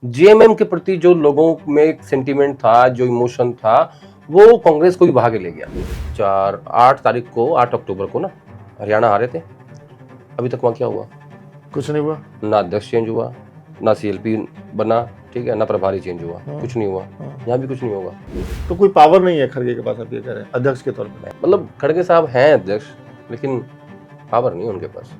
JMM के प्रति जो लोगों में एक सेंटीमेंट था, जो इमोशन था, वो कांग्रेस को भी भागे ले गया। 8 अक्टूबर को ना हरियाणा हारे थे। अभी तक वहाँ क्या हुआ? कुछ नहीं हुआ। ना अध्यक्ष चेंज हुआ, ना सीएलपी बना, ठीक है, ना प्रभारी चेंज हुआ, कुछ नहीं हुआ। यहाँ भी कुछ नहीं होगा। तो कोई पावर नहीं है खड़गे के पास, आप ये कह रहे हैं अध्यक्ष के तौर पर? मतलब खड़गे साहब हैं अध्यक्ष, लेकिन पावर नहीं है उनके पास।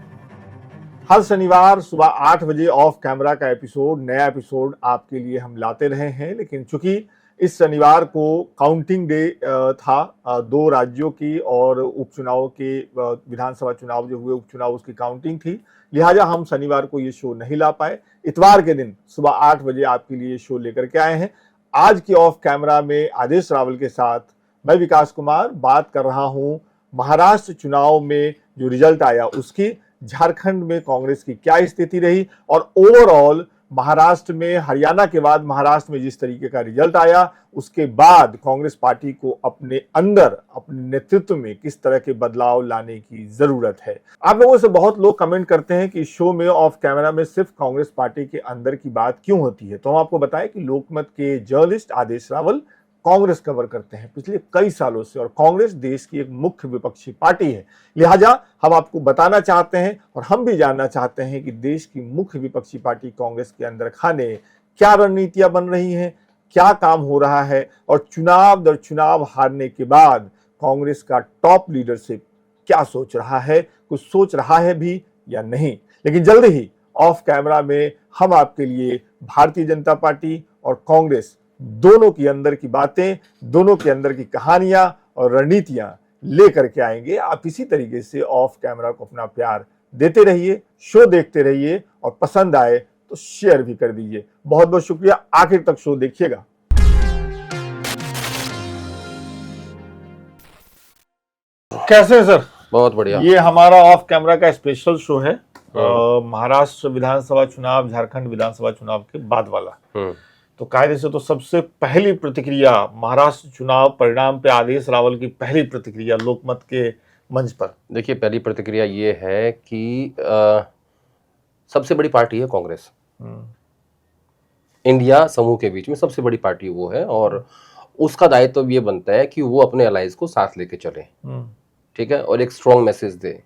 हर शनिवार सुबह 8 बजे ऑफ कैमरा का नया एपिसोड आपके लिए हम लाते रहे हैं, लेकिन चूंकि इस शनिवार को काउंटिंग डे था, 2 राज्यों की और उपचुनाव के विधानसभा चुनाव जो हुए उपचुनाव उसकी काउंटिंग थी, लिहाजा हम शनिवार को ये शो नहीं ला पाए। इतवार के दिन सुबह 8 बजे आपके लिए शो लेकर के आए हैं। आज की ऑफ कैमरा में आदेश रावल के साथ मैं विकास कुमार बात कर रहा हूं महाराष्ट्र चुनाव में जो रिजल्ट आया उसकी, झारखंड में कांग्रेस की क्या स्थिति रही और ओवरऑल महाराष्ट्र में, हरियाणा के बाद महाराष्ट्र में जिस तरीके का रिजल्ट आया उसके बाद कांग्रेस पार्टी को अपने अंदर, अपने नेतृत्व में किस तरह के बदलाव लाने की जरूरत है। आप लोगों से बहुत लोग कमेंट करते हैं कि शो में ऑफ कैमरा में सिर्फ कांग्रेस पार्टी के अंदर की बात क्यों होती है, तो हम आपको बताएं कि लोकमत के जर्नलिस्ट आदेश रावल कांग्रेस कवर करते हैं पिछले कई सालों से और कांग्रेस देश की एक मुख्य विपक्षी पार्टी है। लिहाजा हम आपको बताना चाहते हैं और हम भी जानना चाहते हैं कि देश की मुख्य विपक्षी पार्टी कांग्रेस के अंदर खाने क्या रणनीतियां बन रही हैं, क्या काम हो रहा है और चुनाव दर चुनाव हारने के बाद कांग्रेस का टॉप लीडरशिप क्या सोच रहा है, कुछ सोच रहा है भी या नहीं। लेकिन जल्द ही ऑफ कैमरा में हम आपके लिए भारतीय जनता पार्टी और कांग्रेस दोनों की अंदर की बातें, दोनों के अंदर की कहानियां और रणनीतियां लेकर के आएंगे। आप इसी तरीके से ऑफ कैमरा को अपना प्यार देते रहिए, शो देखते रहिए और पसंद आए तो शेयर भी कर दीजिए। बहुत बहुत शुक्रिया, आखिर तक शो देखिएगा। कैसे हैं सर? बहुत बढ़िया। ये हमारा ऑफ कैमरा का स्पेशल शो है, महाराष्ट्र विधानसभा चुनाव, झारखंड विधानसभा चुनाव के बाद वाला। तो कायदे से तो सबसे पहली प्रतिक्रिया महाराष्ट्र चुनाव परिणाम पे आदेश रावल की पहली प्रतिक्रिया लोकमत के मंच पर। देखिए, पहली प्रतिक्रिया ये है कि सबसे बड़ी पार्टी है कांग्रेस। इंडिया समूह के बीच में सबसे बड़ी पार्टी वो है और उसका दायित्व ये बनता है कि वो अपने अलाइज को साथ लेके चले, ठीक है, और एक स्ट्रॉन्ग मैसेज दे।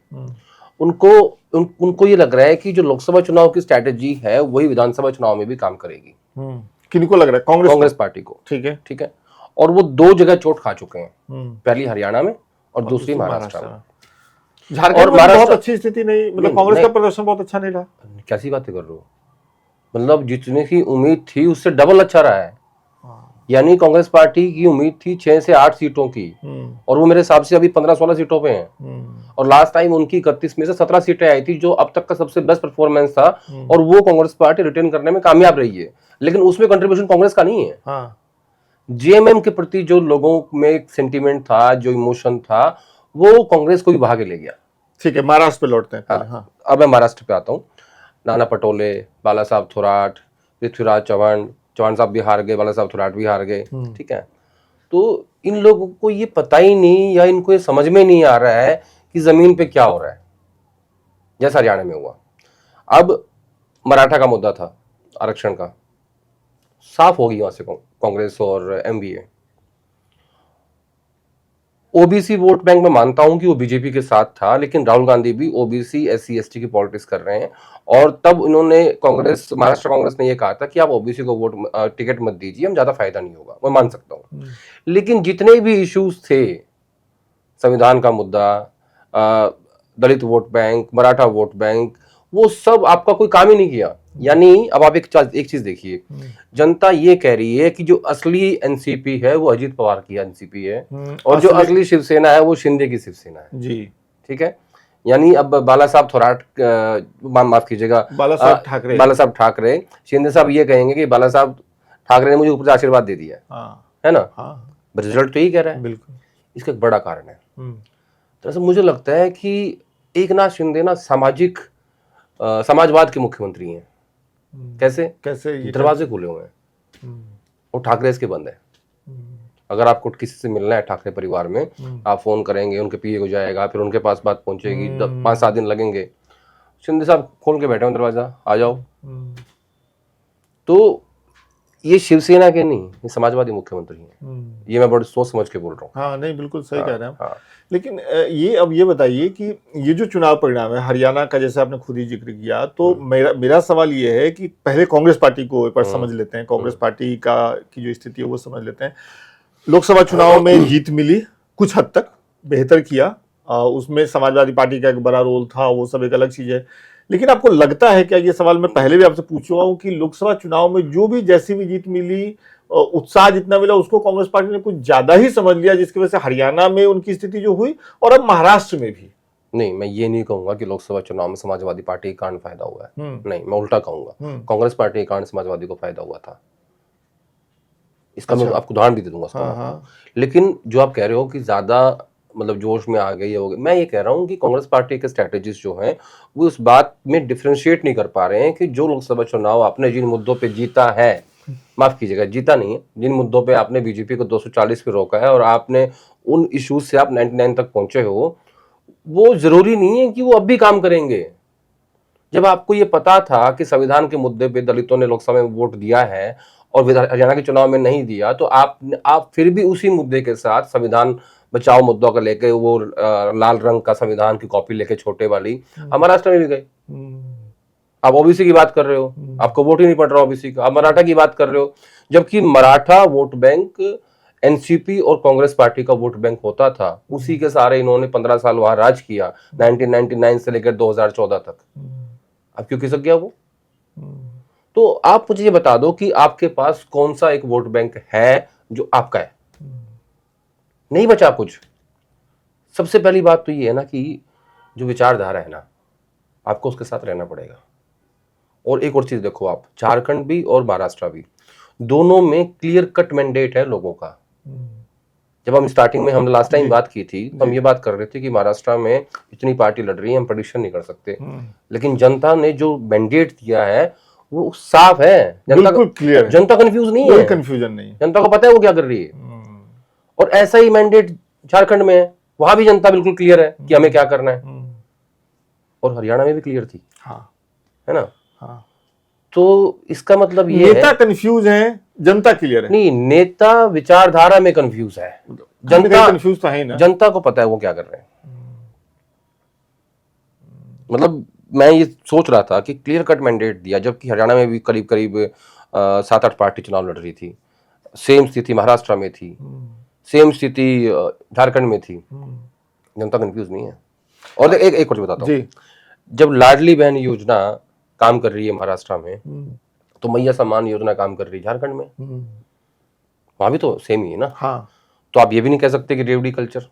उनको ये लग रहा है कि जो लोकसभा चुनाव की स्ट्रैटेजी है वही विधानसभा चुनाव में भी काम करेगी। किनको लग रहा है? कांग्रेस पार्टी को। ठीक है, ठीक है। और वो 2 जगह चोट खा चुके हैं, पहली हरियाणा में और दूसरी महाराष्ट्र में। झारखंड में बहुत अच्छी स्थिति नहीं, मतलब कांग्रेस का प्रदर्शन बहुत अच्छा नहीं रहा। कैसी बातें कर रहे हो? मतलब जितने की उम्मीद थी उससे डबल अच्छा रहा है। यानी कांग्रेस पार्टी की उम्मीद थी 6 से 8 सीटों की और वो मेरे हिसाब से अभी 15-16 सीटों पे हैं। और लास्ट टाइम उनकी 31 में से 17 सीटें आई थी, जो अब तक का सबसे बेस्ट परफॉर्मेंस था और वो कांग्रेस पार्टी रिटेन करने में कामयाब रही है। लेकिन उसमें कंट्रीब्यूशन कांग्रेस का नहीं है। जेएमएम के प्रति जो लोगों में एक सेंटीमेंट था, जो इमोशन था, वो कांग्रेस को भी भागे ले गया। ठीक है, महाराष्ट्र पे लौटते हैं। अब मैं महाराष्ट्र पे आता हूँ। नाना पटोले, बाला साहब थोराट, पृथ्वीराज चौहान साहब भी हार गए, बाला साहब थोराट भी हार गए, ठीक है। तो इन लोगों को ये पता ही नहीं या इनको ये समझ में नहीं आ रहा है कि जमीन पे क्या हो रहा है, जैसा हरियाणा में हुआ। अब मराठा का मुद्दा था, आरक्षण का, साफ होगी वहां से कांग्रेस और एमवीए। ओबीसी वोट बैंक में मानता हूं कि वो बीजेपी के साथ था, लेकिन राहुल गांधी भी ओबीसी एससी एसटी की पॉलिटिक्स कर रहे हैं और तब इन्होंने महाराष्ट्र कांग्रेस ने ये कहा था कि आप ओबीसी को वोट टिकट मत दीजिए, हम ज्यादा फायदा नहीं होगा। मैं मान सकता हूं, लेकिन जितने भी इश्यूज थे, संविधान का मुद्दा, Dalit vote bank, Maratha vote bank, वो सब आपका कोई काम ही नहीं किया। यानी अब आप एक चीज देखिए, जनता ये कह रही है कि जो असली एनसीपी है वो अजीत पवार की एनसीपी है और जो असली शिवसेना है वो शिंदे की शिवसेना है जी, ठीक है। यानी अब बाला साहब थोराट, माफ कीजिएगा, बाला साहब ठाकरे, शिंदे साहब ये कहेंगे कि बाला साहब ठाकरे ने मुझे ऊपर से आशीर्वाद दे दिया, है ना। रिजल्ट तो यही कह रहा है। बिल्कुल, इसका एक बड़ा कारण है। दरअसल मुझे लगता है कि एकनाथ शिंदे ना समाजवाद के मुख्यमंत्री हैं। कैसे दरवाजे खुले हुए हैं और ठाकरे इसके बंद है। अगर आपको किसी से मिलना है ठाकरे परिवार में, आप फोन करेंगे, उनके पीए को जाएगा, फिर उनके पास बात पहुंचेगी, 5-7 दिन लगेंगे। शिंदे साहब खोल के बैठे हो दरवाजा, आ जाओ। तो ये शिवसेना के नहीं, ये समाजवादी मुख्यमंत्री हैं। ये मैं बड़ी सोच समझ के बोल रहा हूँ। हाँ नहीं बिल्कुल सही कह रहे हैं आप। हाँ। लेकिन अब ये बताइए कि ये जो चुनाव परिणाम है हरियाणा का, जैसे आपने खुद ही जिक्र किया, तो मेरा सवाल ये है कि पहले कांग्रेस पार्टी को एक बार समझ लेते हैं, कांग्रेस पार्टी की जो स्थिति है वो समझ लेते हैं। लोकसभा चुनाव में जीत मिली, कुछ हद तक बेहतर किया, उसमें समाजवादी पार्टी का एक बड़ा रोल था, वो सब एक अलग चीज है। लेकिन आपको लगता है क्या, ये सवाल मैं पहले भी आपसे पूछ चुका हूं, कि लोकसभा चुनाव में जो भी जैसी भी जीत मिली, उत्साह जितना मिला, उसको कांग्रेस पार्टी ने कुछ ज्यादा ही समझ लिया, जिसकी वजह से हरियाणा में उनकी स्थिति जो हुई और अब महाराष्ट्र में भी? नहीं, मैं ये नहीं कहूंगा कि लोकसभा चुनाव में समाजवादी पार्टी के कारण फायदा हुआ है। नहीं, मैं उल्टा कहूंगा, कांग्रेस पार्टी के कारण समाजवादी को फायदा हुआ था। इसका मैं आपको उदाहरण भी दे दूंगा। हाँ। लेकिन जो आप कह रहे हो कि ज्यादा मतलब जोश में आ गई हो गई, मैं ये कह रहा हूँ कि कांग्रेस पार्टी के स्ट्रेटेजिस्ट जो हैं वो उस बात में डिफरेंशिएट नहीं कर पा रहे हैं कि जो लोकसभा चुनाव आपने जिन मुद्दों पे जीता है, माफ कीजिएगा जीता नहीं है, जिन मुद्दों पे आपने बीजेपी को 240 पे रोका है और आपने उन इश्यूज से आप 99 तक पहुंचे हो, वो जरूरी नहीं है कि वो अब भी काम करेंगे। जब आपको ये पता था कि संविधान के मुद्दे पे दलितों ने लोकसभा में वोट दिया है और हरियाणा के चुनाव में नहीं दिया, तो आप फिर भी उसी मुद्दे के साथ संविधान बचाओ मुद्दों का लेके वो लाल रंग का संविधान की कॉपी लेके छोटे वाली महाराष्ट्र में भी गए। आप ओबीसी की बात कर रहे हो, आपको वोट ही नहीं पड़ रहा ओबीसी का। आप मराठा की बात कर रहे हो, जबकि मराठा वोट बैंक एनसीपी और कांग्रेस पार्टी का वोट बैंक होता था, उसी के सारे इन्होंने 15 साल वहां राज किया, 1999 से लेकर 2014 तक। अब क्यों खिसक गया वो? तो आप मुझे ये बता दो कि आपके पास कौन सा एक वोट बैंक है जो आपका है? नहीं बचा कुछ। सबसे पहली बात तो ये है ना कि जो विचारधारा है ना, आपको उसके साथ रहना पड़ेगा। और एक और चीज देखो, आप झारखंड भी और महाराष्ट्र भी, दोनों में क्लियर कट मैंडेट है लोगों का। जब हम स्टार्टिंग में हमने लास्ट टाइम बात की थी तो हम ये बात कर रहे थे कि महाराष्ट्र में इतनी पार्टी लड़ रही है, हम प्रेडिक्शन नहीं कर सकते, लेकिन जनता ने जो मैंडेट दिया है वो साफ है, जनता क्लियर है, जनता कंफ्यूज नहीं है, कंफ्यूजन नहीं, जनता को पता है वो क्या कर रही है। और ऐसा ही मैंडेट झारखंड में है, वहां भी जनता बिल्कुल क्लियर है कि हमें क्या करना है, और हरियाणा में भी क्लियर थी। हाँ। है ना? हाँ। तो इसका मतलब ये नेता कंफ्यूज है, जनता क्लियर है। नहीं, नेता विचारधारा में कंफ्यूज है, जनता कंफ्यूज तो है ना, जनता को पता है वो क्या कर रहे हैं। मतलब मैं ये सोच रहा था कि क्लियर कट मैंडेट दिया, जबकि हरियाणा में भी करीब करीब 7-8 पार्टी चुनाव लड़ रही थी, सेम स्थिति महाराष्ट्र में थी, सेम स्थिति झारखंड में थी, जनता कंफ्यूज नहीं है। और एक और बताता हूँ, जब लाडली बहन योजना काम कर रही है महाराष्ट्र में, तो मैया सम्मान योजना काम कर रही है झारखंड में, वहां भी तो सेम ही है ना। हाँ। तो आप ये भी नहीं कह सकते कि रेवड़ी कल्चर,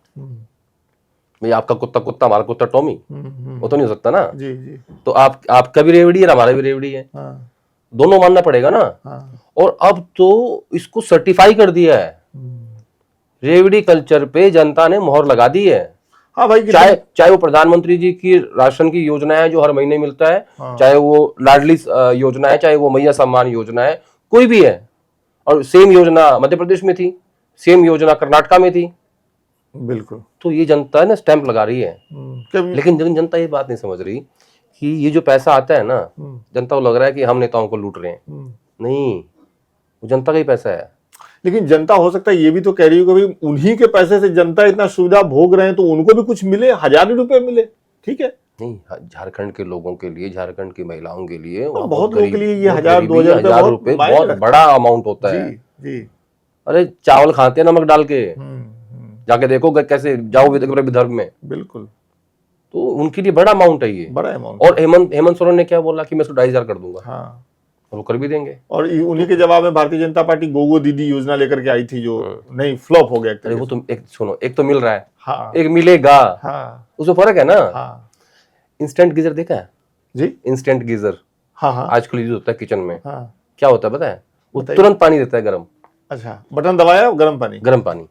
भाई आपका कुत्ता कुत्ता हमारा कुत्ता टॉमी, वो तो नहीं हो सकता ना। जी जी। तो आपका भी रेवड़ी है, हमारा भी रेवड़ी है। हाँ। दोनों मानना पड़ेगा ना। हाँ। और अब तो इसको सर्टिफाई कर दिया है, रेवड़ी कल्चर पे जनता ने मोहर लगा दी है। हाँ भाई, चाहे वो प्रधानमंत्री जी की राशन की योजना है जो हर महीने मिलता है, चाहे वो लाडली योजना है, चाहे वो मैया सम्मान योजना है, कोई भी है। और सेम योजना मध्य प्रदेश में थी, सेम योजना कर्नाटका में थी। बिल्कुल। तो ये जनता ने स्टैंप लगा रही है, लेकिन जनता ये बात नहीं समझ रही कि ये जो पैसा आता है ना, जनता को लग रहा है कि हम नेताओं को लूट रहे हैं। नहीं, वो जनता का ही पैसा है। लेकिन जनता हो सकता है ये भी तो कह रही हो कि भाई उन्हीं के पैसे से जनता इतना सुविधा भोग रहे हैं, तो उनको भी कुछ मिले, 1000 रुपए मिले, ठीक है। नहीं, झारखंड के लोगों के लिए, झारखंड की महिलाओं के लिए, बहुत लोगों के लिए ये 1000-2000 रुपए बहुत बड़ा अमाउंट होता है। जी। अरे चावल खाते हैं नमक डाल के, जाके देखो कैसे, जाओ विदर्भ में। बिल्कुल। तो उनके लिए बड़ा अमाउंट है ये, बड़ा अमाउंट। और हेमंत सोरेन ने क्या बोला कि मैं इसको 2,500 कर दूंगा। हाँ, वो कर भी देंगे। और उन्हीं के जवाब में भारतीय जनता पार्टी गोगो दीदी योजना लेकर के आई थी, जो नहीं फ्लॉप हो गया। अरे वो तो एक सुनो, एक तो मिल रहा है, हाँ, एक मिलेगा, हाँ, उसमें फर्क है ना। हाँ। इंस्टेंट गीजर देखा है जी? इंस्टेंट गीजर, हाँ हाँ, आजकल यूज होता है किचन में। हाँ। क्या होता है पता है? वो तुरंत पानी देता है गर्म। अच्छा, बटन दबाया गर्म पानी। गर्म पानी।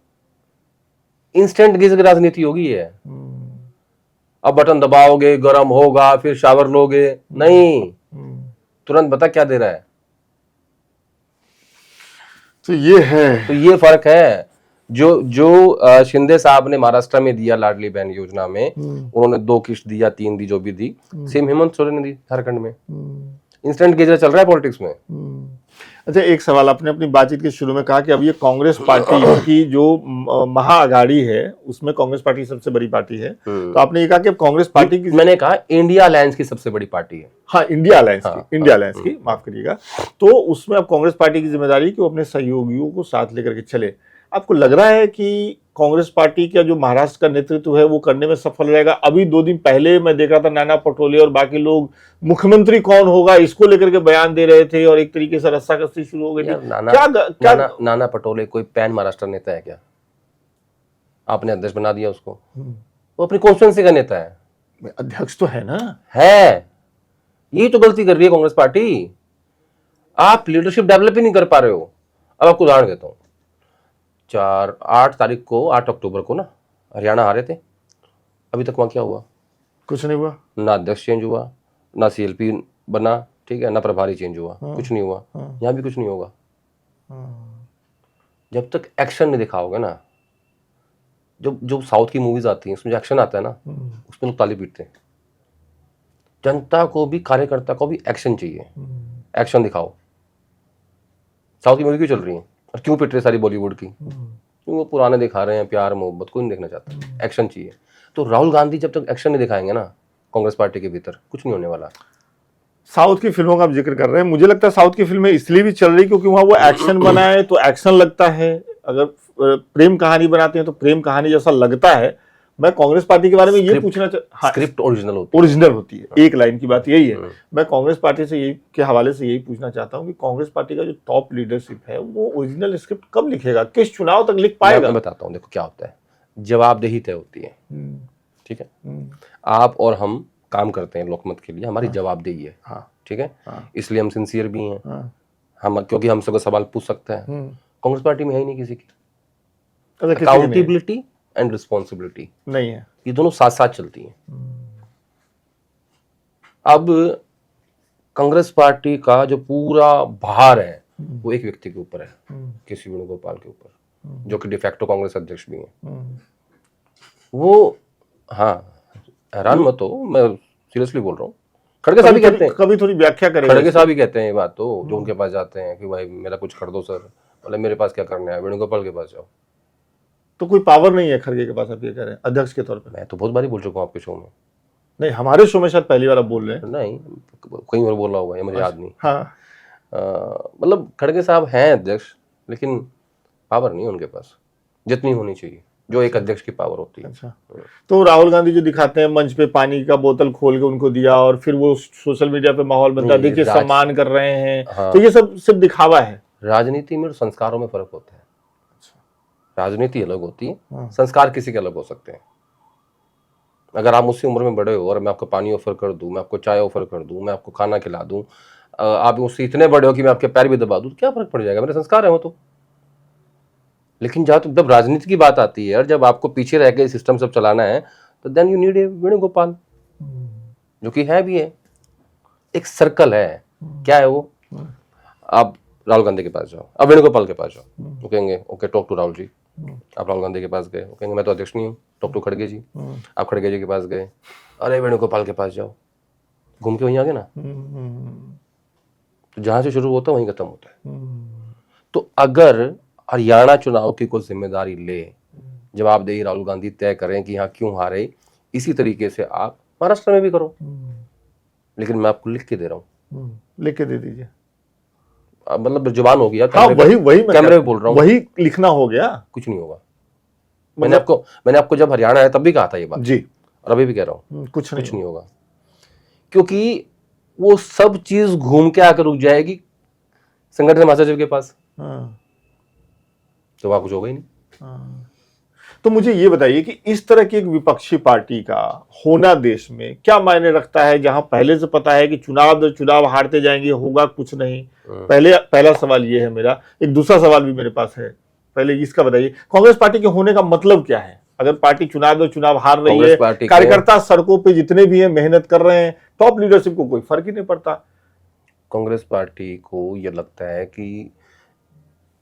इंस्टेंट गीजर की राजनीति होगी है। अब बटन दबाओगे गर्म होगा, फिर शावर लोगे, नहीं, तुरंत बता क्या दे रहा है। तो ये है, तो ये फर्क है। जो शिंदे साहब ने महाराष्ट्र में दिया लाडली बहन योजना में, उन्होंने 2 किस्त दिया, 3 दी, जो भी दी, सेम हेमंत सोरेन ने दी झारखंड में। इंस्टेंट गीजर चल रहा है पॉलिटिक्स में। अच्छा, एक सवाल, आपने अपनी बातचीत के शुरू में कहा कि अब ये कांग्रेस पार्टी की जो महाअघाड़ी है उसमें कांग्रेस पार्टी सबसे बड़ी पार्टी है, तो आपने ये कहा कि अब कांग्रेस पार्टी की, मैंने कहा इंडिया अलायंस की सबसे बड़ी पार्टी है। हाँ, इंडिया अलायंस हाँ, की, इंडिया अलायंस की, माफ करिएगा। तो उसमें अब कांग्रेस पार्टी की जिम्मेदारी है कि वो अपने सहयोगियों को साथ लेकर के चले। आपको लग रहा है कि कांग्रेस पार्टी का जो महाराष्ट्र का नेतृत्व है वो करने में सफल रहेगा? अभी 2 दिन पहले मैं देख रहा था नाना पटोले और बाकी लोग मुख्यमंत्री कौन होगा इसको लेकर के बयान दे रहे थे और एक तरीके से रस्साकसी शुरू हो गई थी। नाना पटोले कोई पैन महाराष्ट्र नेता है क्या? आपने अध्यक्ष बना दिया उसको। वो अपनी कॉन्स्टिट्यूएंसी का नेता है। अध्यक्ष तो है ना, है। यही तो गलती कर रही है कांग्रेस पार्टी। आप लीडरशिप डेवलप ही नहीं कर पा रहे हो। अब आपको उदाहरण देता हूं, 8 अक्टूबर को ना हरियाणा हारे थे। अभी तक वहां क्या हुआ? कुछ नहीं हुआ। ना अध्यक्ष चेंज हुआ, ना सीएलपी बना, ठीक है, ना प्रभारी चेंज हुआ, कुछ नहीं हुआ। यहां भी कुछ नहीं होगा जब तक एक्शन नहीं दिखाओगे ना। जो साउथ की मूवीज आती हैं उसमें जो एक्शन आता है ना, उसमें लोग ताली पीटते हैं। जनता को भी, कार्यकर्ता को भी एक्शन चाहिए। एक्शन दिखाओ। साउथ की मूवी क्यों चल रही है और क्यों पिट रही सारी बॉलीवुड की? क्यों? वो पुराने दिखा रहे हैं, प्यार मोहब्बत कोई नहीं देखना चाहता। एक्शन चाहिए। तो राहुल गांधी जब तक एक्शन नहीं दिखाएंगे ना कांग्रेस पार्टी के भीतर, कुछ नहीं होने वाला। साउथ की फिल्मों का आप जिक्र कर रहे हैं, मुझे लगता है साउथ की फिल्में इसलिए भी चल रही क्योंकि वहां वो एक्शन बनाए तो एक्शन लगता है, अगर प्रेम कहानी बनाते हैं तो प्रेम कहानी जैसा लगता है। मैं कांग्रेस पार्टी के बारे में ये पूछना स्क्रिप्ट ओरिजिनल होती है, एक लाइन की बात यही है। मैं कांग्रेस पार्टी से यही के हवाले से यही पूछना चाहता हूं कि कांग्रेस पार्टी का जो टॉप लीडरशिप है वो ओरिजिनल स्क्रिप्ट कब लिखेगा, किस चुनाव तक लिख पाएगा? मैं बताता हूं, देखो क्या होता है, जवाबदेही तय होती है। ठीक है, आप और हम काम करते हैं लोकमत के लिए, हमारी जवाबदेही है। ठीक है, इसलिए हम सिंसियर भी हैं। हम, क्योंकि हम सबको सवाल पूछ सकते हैं। कांग्रेस पार्टी में है ही नहीं किसी की अकाउंटेबिलिटी एंड रिस्पॉन्सिबिलिटी नहीं है। ये दोनों साथ साथ चलती हैं। अब कांग्रेस पार्टी का जो पूरा भार है वो एक व्यक्ति के ऊपर है, केसी वेणुगोपाल के ऊपर, जो कि डिफैक्टो कांग्रेस अध्यक्ष भी हैं। वो, हाँ, हैरान मत हो, मैं सीरियसली बोल रहा हूँ। खड़गे साहब भी कहते हैं, कभी थोड़ी व्याख्या करेंगे। खड़गे साहब भी कहते हैं ये बात, तो जो उनके पास जाते हैं कि भाई मेरा कुछ कर दो सर, बोले मेरे पास क्या करना है, वेणुगोपाल के पास जाओ। तो कोई पावर नहीं है खड़गे के पास, आप ये कह रहे हैं अध्यक्ष के तौर पे? मैं तो बहुत बारी बोल चुका हूँ आपके शो में। नहीं, हमारे शो में शायद पहली बार आप बोल रहे हैं। नहीं, कहीं और बोल रहा होगा, ये मुझे याद नहीं। हाँ, मतलब खड़गे साहब हैं अध्यक्ष, लेकिन पावर नहीं उनके पास जितनी होनी चाहिए, जो एक अध्यक्ष की पावर होती है। अच्छा, तो राहुल गांधी जो दिखाते हैं मंच पे पानी का बोतल खोल के उनको दिया और फिर वो सोशल मीडिया पे माहौल बनता है, देखिए सम्मान कर रहे हैं। हाँ। तो ये सब सिर्फ दिखावा है। राजनीति में और संस्कारों में फर्क होता है। राजनीति अलग होती है, संस्कार किसी के अलग हो सकते हैं। अगर आप मुझसे उम्र में बड़े हो और मैं आपको पानी ऑफर कर दूं, मैं आपको चाय ऑफर कर दूं, मैं आपको खाना खिला दूं, आप मुझसे इतने बड़े हो कि मैं आपके पैर भी दबा दूं, तो क्या फर्क पड़ जाएगा? मेरे संस्कार है वो तो। लेकिन जब राजनीति की बात आती है और जब आपको पीछे रह के सिस्टम सब चलाना है, तो then you need a Venugopal, जो कि है भी है। एक सर्कल है। क्या है वो? आप राहुल गांधी के पास जाओ, अब वेणुगोपाल के पास जाओ, वो कहेंगे okay talk to Rahul ji. आप राहुल गांधी के पास गए, वो कहेंगे मैं तो अध्यक्ष नहीं हूँ, टॉक टू खड़गे जी। आप खड़गे जी के पास गए, अरे वेणुगोपाल के पास जाओ, घूम के वहीं आ गए ना। तो जहां से शुरू होता है वहीं खत्म होता है। तो अगर हरियाणा चुनाव की कोई जिम्मेदारी ले, जवाबदेही राहुल गांधी तय करें कि हाँ क्यों हारे, इसी तरीके से आप महाराष्ट्र में भी करो। लेकिन मैं आपको लिख के दे रहा हूँ, लिख के दे दीजिए। मतलब जुबान हो गया। हाँ, वही कैमरे में बोल रहा हूँ, वही लिखना हो गया। कुछ नहीं होगा। मैंने आपको जब हरियाणा आया तब भी कहा था ये बात जी, और अभी भी कह रहा हूँ, कुछ नहीं होगा। क्योंकि वो सब चीज घूम के आकर रुक जाएगी संगठन महासचिव के पास। तो वहां कुछ होगा ही नहीं। तो मुझे ये बताइए कि इस तरह की एक विपक्षी पार्टी का होना देश में क्या मायने रखता है, जहां पहले से पता है कि चुनाव दर चुनाव हारते जाएंगे, होगा कुछ नहीं। पहला सवाल ये है मेरा। एक दूसरा सवाल भी मेरे पास है, पहले इसका बताइए, कांग्रेस पार्टी के होने का मतलब क्या है? अगर पार्टी चुनाव दर चुनाव हार रही है, कार्यकर्ता सड़कों पे जितने भी हैं मेहनत कर रहे हैं, टॉप लीडरशिप को कोई फर्क ही नहीं पड़ता। कांग्रेस पार्टी को यह लगता है कि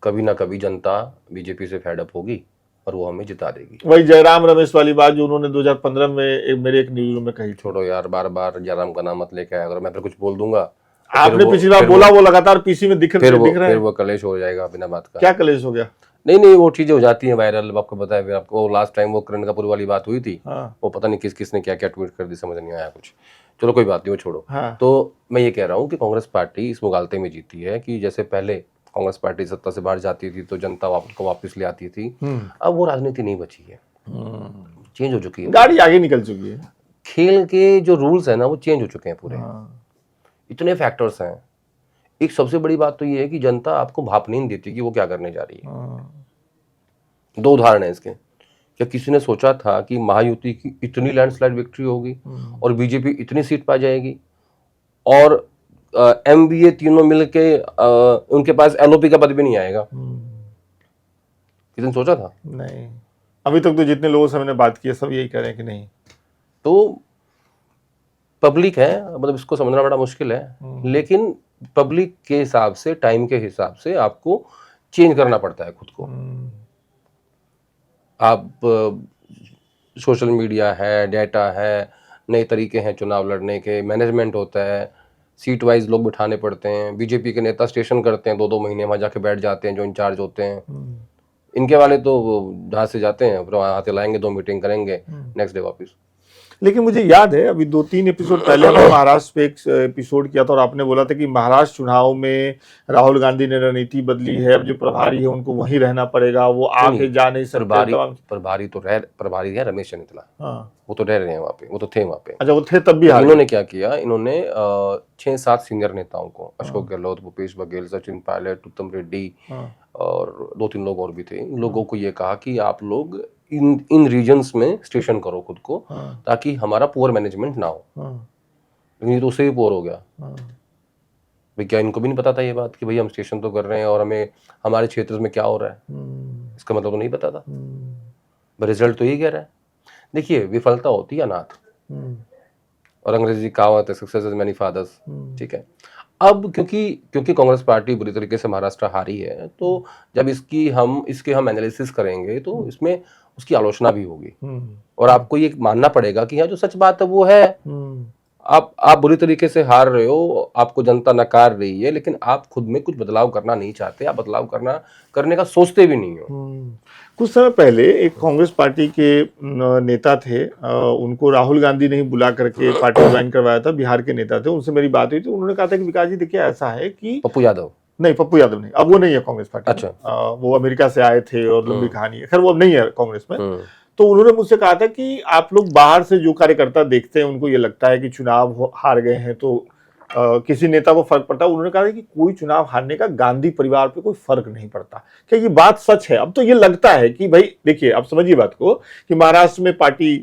कभी ना कभी जनता बीजेपी से फेड अप होगी और वो हमें जिता देगी। वही जयराम रमेश वाली बात जो उन्होंने 2015 में मेरे एक न्यूज में कही। छोड़ो यार, बार बार जयराम का नाम मत लेके आया, अगर मैं फिर कुछ बोल दूंगा आपने वो पिछली बार फिर बोला, वो वो लगातार पीसी में दिख फिर रहे फिर हैं। वो कलेश हो जाएगा बिना बात का। क्या कलेश हो गया? नहीं वो चीजें हो जाती हैं वायरल, आपको बताया। फिर आपको लास्ट टाइम वो करण कपूर वाली बात हुई थी, हाँ वो पता नहीं किसने क्या क्या ट्वीट कर दी, समझ नहीं आया कुछ। चलो कोई बात नहीं, वो छोड़ो। हाँ तो मैं ये कह रहा हूँ कि कांग्रेस पार्टी इस मुगालते में जीती है कि जैसे पहले कांग्रेस पार्टी सत्ता से बाहर जाती थी तो जनता को वापस ले आती थी, अब वो राजनीति नहीं बची है, चेंज हो चुकी है। गाड़ी आगे निकल चुकी है। खेल के जो रूल्स है ना वो चेंज हो चुके हैं पूरे। हाँ। इतने फैक्टर्स हैं। एक सबसे बड़ी बात तो ये है कि जनता आपको भाप नहीं देती कि वो क्या करने जा रही है। हाँ। दो उदाहरण है इसके। क्या किसी ने सोचा था कि महायुति की इतनी लैंडस्लाइड विक्ट्री होगी और बीजेपी इतनी सीट पा जाएगी और एमबीए तीनों मिलके उनके पास एलओपी का पद भी नहीं आएगा? किसी ने सोचा था? नहीं, अभी तक तो जितने लोगों से मैंने बात की है सब यही कह रहे हैं कि नहीं। तो पब्लिक है, मतलब इसको समझना बड़ा मुश्किल है, लेकिन पब्लिक के हिसाब से, टाइम के हिसाब से आपको चेंज करना पड़ता है खुद को। आप सोशल मीडिया है, डेटा है, नए तरीके हैं चुनाव लड़ने के, मैनेजमेंट होता है, सीट वाइज लोग बिठाने पड़ते हैं। बीजेपी के नेता स्टेशन करते हैं, 2-2 महीने वहाँ जाके बैठ जाते हैं जो इंचार्ज होते हैं। इनके वाले तो जहाँ से जाते हैं फिर वहाँ आते लाएंगे, 2 मीटिंग करेंगे, नेक्स्ट डे वापस। लेकिन मुझे याद है अभी 2-3 एपिसोड पहले हमने महाराष्ट्र पे एक एपिसोड किया था और आपने बोला था कि महाराष्ट्र चुनाव में राहुल गांधी ने रणनीति बदली है, अब जो प्रभारी है उनको वहीं रहना पड़ेगा, वो आके जा नहीं सकते। प्रभारी है रमेश चन्नीतला। हाँ वो तो रह रहे हैं वहाँ पे, वो तो थे वहाँ पे। अच्छा, वो थे तब भी तो हार इन्होंने क्या किया, इन्होंने 6-7 सीनियर नेताओं को, अशोक गहलोत, भूपेश बघेल, सचिन पायलट, उत्तम रेड्डी और 2-3 लोग और भी थे, इन लोगों को ये कहा कि आप लोग इन रीजन्स में स्टेशन करो खुद को, ताकि हमारा पुअर मैनेजमेंट ना हो। लेकिन ये तो उससे भी पुअर हो गया भाई। क्या इनको भी नहीं पता था ये बात कि भाई हम स्टेशन तो कर रहे हैं और हमें हमारे क्षेत्र में क्या हो रहा है, इसका मतलब तो नहीं पता था। रिजल्ट तो यही कह रहा है। देखिए, विफलता होती है अनाथ, और अंग्रेजी कहावत है सक्सेस इज मेनी फादर्स। ठीक है, अब क्योंकि कांग्रेस पार्टी बुरी तरीके से महाराष्ट्र हारी है, तो जब इसके हम एनालिसिस करेंगे तो इसमें उसकी आलोचना भी होगी और आपको ये मानना पड़ेगा कि हाँ, जो सच बात है वो है। आप बुरी तरीके से हार रहे हो, आपको जनता नकार रही है, लेकिन आप खुद में कुछ बदलाव करना नहीं चाहते, आप बदलाव करने का सोचते भी नहीं हो। कुछ समय पहले एक कांग्रेस पार्टी के नेता थे, उनको राहुल गांधी ने ही बुला करके पार्टी ज्वाइन करवाया था, बिहार के नेता थे, उनसे मेरी बात हुई थी। उन्होंने कहा था कि विकास जी देखिए ऐसा है कि पप्पू यादव नहीं, पप्पू यादव नहीं, अब वो नहीं है कांग्रेस पार्टी। अच्छा। वो अमेरिका से आए थे और लंबी कहानी है, खैर वो अब नहीं है कांग्रेस में। तो उन्होंने मुझसे कहा था कि आप लोग बाहर से जो कार्यकर्ता देखते हैं उनको ये लगता है कि चुनाव हार गए हैं तो किसी नेता को फर्क पड़ता है। उन्होंने कहा कि कोई चुनाव हारने का गांधी परिवार पे कोई फर्क नहीं पड़ता। क्या ये बात सच है? अब तो ये लगता है कि भाई देखिए, आप समझिए बात को कि महाराष्ट्र में पार्टी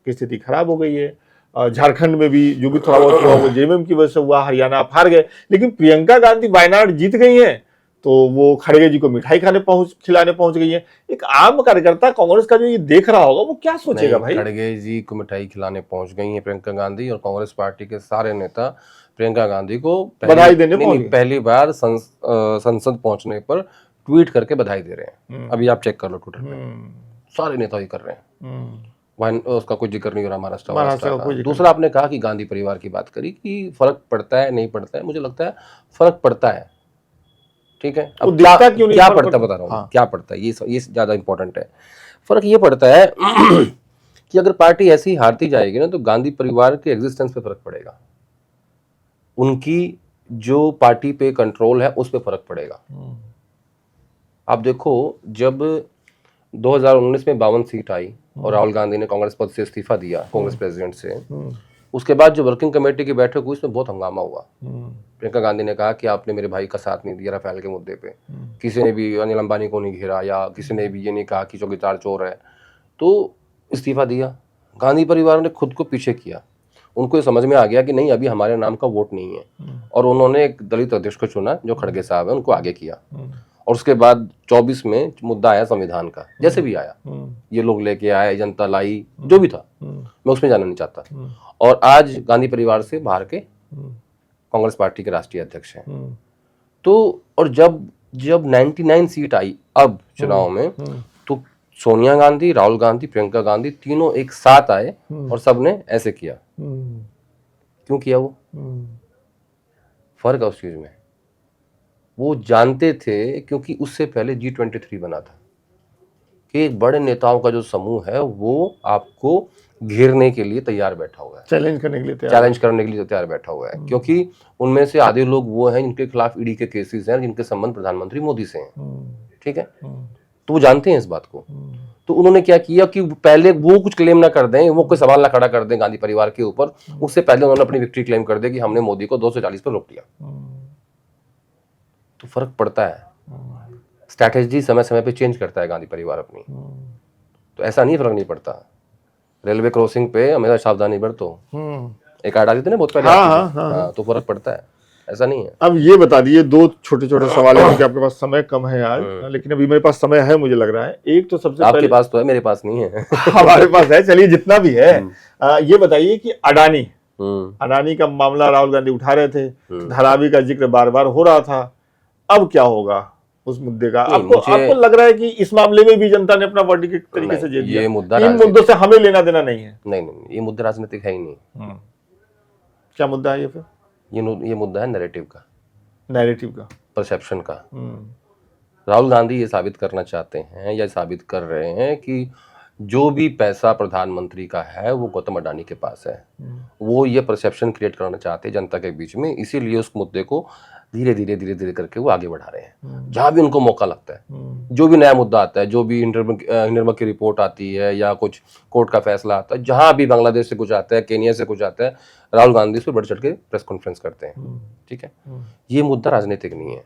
की स्थिति खराब हो गई है, झारखंड में भी जो भी थोड़ा बहुत हुआ वो जेएमएम की वजह से हुआ, हरियाणा आप हार गए, लेकिन प्रियंका गांधी वायनाड जीत गई हैं, तो वो खड़गे जी को मिठाई खिलाने पहुंच गई है। एक आम कार्यकर्ता कांग्रेस का जो ये देख रहा होगा वो क्या सोचेगा भाई? खड़गे जी को मिठाई खिलाने पहुंच गई है प्रियंका गांधी, और कांग्रेस पार्टी के सारे नेता प्रियंका गांधी को बधाई देने पहुंच गए। पहली बार संसद पहुंचने पर ट्वीट करके बधाई दे रहे हैं। अभी आप चेक कर लो ट्विटर पे, सारे नेता ही कर रहे हैं। उसका कोई जिक्र नहीं हो रहा महाराष्ट्र का। दूसरा, आपने कहा कि गांधी परिवार की बात करी कि फर्क पड़ता है नहीं पड़ता है, मुझे लगता है फर्क पड़ता है। ठीक है, अब क्या पड़ता है बता रहा हूँ। क्या पड़ता है ये ज्यादा इंपॉर्टेंट है। फर्क ये पड़ता है कि अगर पार्टी ऐसी हारती जाएगी ना तो गांधी परिवार के एग्जिस्टेंस पे फर्क पड़ेगा, उनकी जो पार्टी पे कंट्रोल है उस पे फर्क पड़ेगा। आप देखो, जब 2019 में 52 सीट आई और राहुल गांधी ने कांग्रेस पद से इस्तीफा दिया, कांग्रेस प्रेसिडेंट से, उसके बाद जो वर्किंग कमेटी की बैठक हुई उसमें बहुत हंगामा हुआ। प्रियंका गांधी ने कहा कि आपने मेरे भाई का साथ नहीं दिया राफेल के मुद्दे पे, किसी ने भी अनिल अंबानी को नहीं घेरा या किसी ने भी ये नहीं कहा कि चौकीदार चोर है, तो इस्तीफा दिया। गांधी परिवार ने खुद को पीछे किया, उनको ये समझ में आ गया कि नहीं, अभी हमारे नाम का वोट नहीं है, और उन्होंने एक दलित अध्यक्ष को चुना जो खड़गे साहब है, उनको आगे किया। और उसके बाद 24 में मुद्दा आया संविधान का, जैसे भी आया, ये लोग लेके आए, जनता लाई, जो भी था, मैं उसमें जाना नहीं चाहता। और आज गांधी परिवार से बाहर के कांग्रेस पार्टी के राष्ट्रीय अध्यक्ष हैं। तो और जब 99 सीट आई अब चुनाव में, तो सोनिया गांधी, राहुल गांधी, प्रियंका गांधी तीनों एक साथ आए और सबने ऐसे किया। क्यों किया वो? फर्क है उस चीज में, वो जानते थे क्योंकि उससे पहले G23 बना था कि एक बड़े नेताओं का जो समूह है वो आपको घेरने के लिए तैयार बैठा हुआ है, चैलेंज करने के लिए तैयार बैठा हुआ है, क्योंकि उनमें से आधे लोग वो हैं जिनके खिलाफ ईडी के केसेस हैं, जिनके संबंध प्रधानमंत्री मोदी से हैं, ठीक है, तो वो जानते हैं इस बात को। तो उन्होंने क्या किया कि पहले वो कुछ क्लेम ना कर दें, वो कोई सवाल ना खड़ा कर दें गांधी परिवार के ऊपर, उससे पहले उन्होंने अपनी विक्ट्री क्लेम कर दी कि हमने मोदी को 240 पर रोक दिया। तो फर्क पड़ता है, स्ट्रैटेजी समय समय पे चेंज करता है गांधी परिवार अपनी, तो ऐसा नहीं फर्क नहीं पड़ता। रेलवे क्रॉसिंग पे हमेशा सावधानी बरतो, एक ऐड आती थी ना बहुत पहले, हाँ, तो फर्क पड़ता है, ऐसा नहीं है। अब ये बता दिए, दो छोटे छोटे सवाल है क्योंकि आपके पास समय कम है आज, लेकिन अभी मेरे पास समय है, मुझे लग रहा है। एक तो सबसे आपके पहले पास तो है, मेरे पास नहीं है। हमारे पास है, चलिए जितना भी है। ये बताइए कि अडानी का मामला राहुल गांधी उठा रहे थे, धारावी का जिक्र बार बार हो रहा था, अब क्या होगा उस मुद्दे का? आपको लग रहा है कि इस मामले में भी जनता ने अपना वर्डिक्ट एक तरीके से दे दिया? ये मुद्दा इन मुद्दों से हमें लेना देना नहीं है। नहीं, ये मुद्दा राजनीतिक है ही नहीं। क्या मुद्दा है ये फिर? ये मुद्दा है नैरेटिव का, परसेप्शन का। राहुल गांधी ये साबित करना चाहते हैं या साबित कर रहे हैं कि जो भी पैसा प्रधानमंत्री का है वो गौतम अडानी के पास है। वो ये परसेप्शन क्रिएट करना चाहते हैं जनता के बीच में, इसीलिए उस मुद्दे को धीरे धीरे करके वो आगे बढ़ा रहे हैं। जहां भी उनको मौका लगता है, जो भी नया मुद्दा आता है, जो भी हिंडनबर्ग की रिपोर्ट आती है या कुछ कोर्ट का फैसला आता है, जहां भी बांग्लादेश से कुछ आता है, केनिया से कुछ आता है, राहुल गांधी उस पर बढ़ चढ़ के प्रेस कॉन्फ्रेंस करते हैं, ठीक है। ये मुद्दा राजनीतिक नहीं है,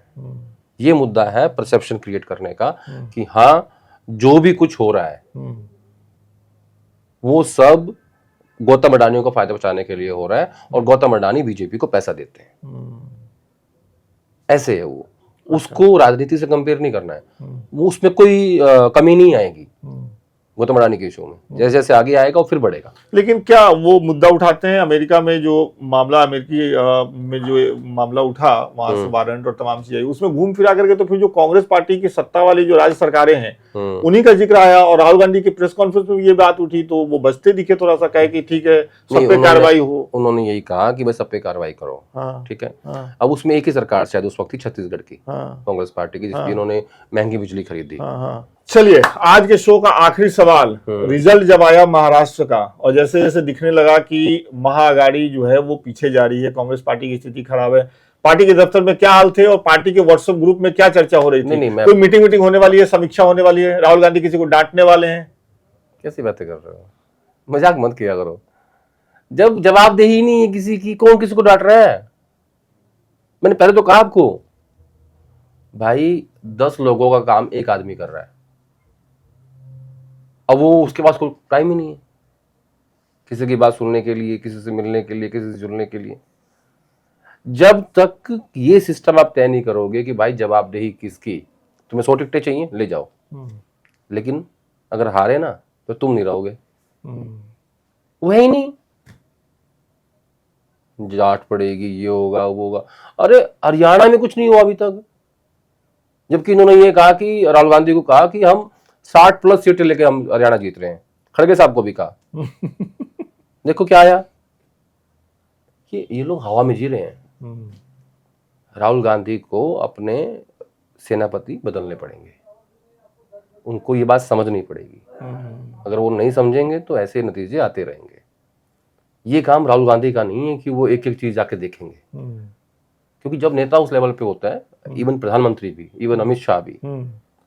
ये मुद्दा है परसेप्शन क्रिएट करने का कि हाँ जो भी कुछ हो रहा है वो सब गौतम अडानी को फायदा पहुंचाने के लिए हो रहा है और गौतम अडानी बीजेपी को पैसा देते हैं, ऐसे है वो। उसको राजनीति से कंपेयर नहीं करना है, वो उसमें कोई कमी नहीं आएगी गौतम अडानी के इशू में, जैसे जैसे आगे आएगा वो फिर बढ़ेगा। लेकिन क्या वो मुद्दा उठाते हैं अमेरिका में जो मामला, अमेरिकी में जो मामला उठा, वहां से वारंट और तमाम चीजें, उसमें घूम फिरा करके तो फिर जो कांग्रेस पार्टी की सत्ता वाली जो राज्य सरकारें हैं उन्हीं का जिक्र आया, और राहुल गांधी की प्रेस कॉन्फ्रेंस में ये बात उठी तो वो बचते दिखे, थोड़ा सा कहे कि ठीक है सब पे कार्रवाई हो। उन्होंने यही कहा कि बस सब पे कार्रवाई करो, ठीक है। अब उसमें एक ही सरकार शायद उस वक्त थी, छत्तीसगढ़ की कांग्रेस पार्टी की, जिसकी इन्होंने महंगी बिजली खरीदी। चलिए आज के शो का आखिरी सवाल, रिजल्ट जब आया महाराष्ट्र का और जैसे जैसे दिखने लगा कि महाआघाड़ी जो है वो पीछे जा रही है, कांग्रेस पार्टी की स्थिति खराब है, पार्टी के दफ्तर में क्या हाल थे और पार्टी के व्हाट्सएप ग्रुप में क्या चर्चा हो रही थी? कोई मीटिंग होने वाली है, समीक्षा होने वाली है, राहुल गांधी किसी को डांटने वाले हैं? कैसी बातें कर रहे हो, मजाक मत किया करो। जब जवाबदेही नहीं है किसी की, कौन किसी को डांट रहा है? मैंने पहले तो कहा आपको, भाई 10 लोगों का काम एक आदमी कर रहा है, अब वो उसके पास कोई टाइम ही नहीं है किसी की बात सुनने के लिए, किसी से मिलने के लिए, किसी से जुड़ने के लिए। जब तक ये सिस्टम आप तय नहीं करोगे कि भाई जवाबदेही किसकी, तुम्हें 100 टिकटें चाहिए ले जाओ, लेकिन अगर हारे ना तो तुम नहीं रहोगे, वही नहीं, जाट पड़ेगी, ये होगा वो होगा। अरे हरियाणा में कुछ नहीं हुआ अभी तक, जबकि इन्होंने ये कहा कि राहुल गांधी को कहा कि हम 60+ सीटें लेके हम हरियाणा जीत रहे हैं। खड़गे साहब को भी कहा। देखो क्या आया कि ये लोग हवा में जी रहे हैं। राहुल गांधी को अपने सेनापति बदलने पड़ेंगे, उनको ये बात समझनी पड़ेगी। अगर वो नहीं समझेंगे तो ऐसे नतीजे आते रहेंगे। ये काम राहुल गांधी का नहीं है कि वो एक एक चीज जाके देखेंगे, क्योंकि जब नेता उस लेवल पे होता है, इवन प्रधानमंत्री भी, इवन अमित शाह भी,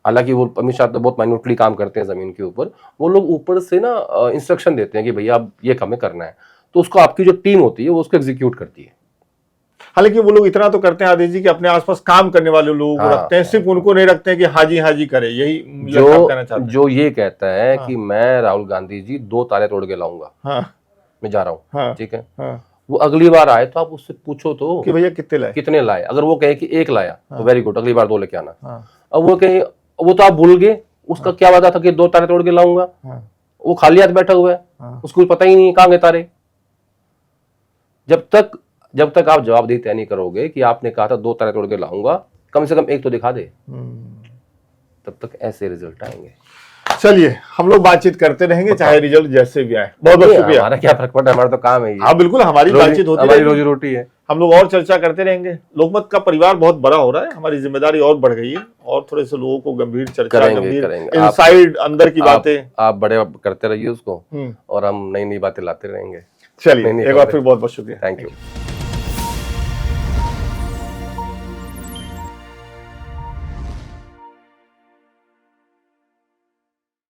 हालांकि वो अमित शाह तो बहुत माइन्यूटली काम करते हैं जमीन के ऊपर, वो लोग ऊपर से ना इंस्ट्रक्शन देते हैं कि भैया अब ये हमें करना है, तो उसको आपकी जो टीम होती है वो उसको एग्जीक्यूट करती है। हालांकि वो लोग इतना तो करते हैं आदेश जी कि अपने आसपास काम करने वाले लोगों को रखते हैं, सिर्फ उनको नहीं रखते हैं कि हाँ जी करे। यही कहना चाहते हैं। जो ये कहता है कि मैं राहुल गांधी जी 2 तारे तोड़ के लाऊंगा, मैं जा रहा हूँ, ठीक है, वो अगली बार आए तो आप उससे पूछो तो कि भैया कितने लाए। अगर वो कहे कि 1 लाया तो वेरी गुड, अगली बार 2 लेके आना। अब वो कहे, वो तो आप भूल गए, उसका क्या वादा था कि 2 तारे तोड़ के लाऊंगा, वो खाली हाथ बैठा हुआ है, उसको पता ही नहीं कहां गए तारे। जब तक आप जवाबदेही तय नहीं करोगे कि आपने कहा था 2 तारे तोड़ के लाऊंगा, कम से कम 1 तो दिखा दे, तब तक ऐसे रिजल्ट आएंगे। चलिए हम लोग बातचीत करते रहेंगे, चाहे रिजल्ट जैसे भी आए। बहुत बहुत शुक्रिया। हमारा क्या फर्क पड़ता है, हमारा तो काम है ये। हाँ बिल्कुल, हमारी बातचीत होती है, हमारी रोजी रोटी है। हम लोग और चर्चा करते रहेंगे। लोकमत का परिवार बहुत बड़ा हो रहा है, हमारी जिम्मेदारी और बढ़ गई है और थोड़े से लोगों को गंभीर चर्चा, गंभीर इनसाइड अंदर की बातें आप बड़े करते रहिए उसको और हम नई नई बातें लाते रहेंगे। चलिए, एक बार फिर बहुत बहुत शुक्रिया। Thank you.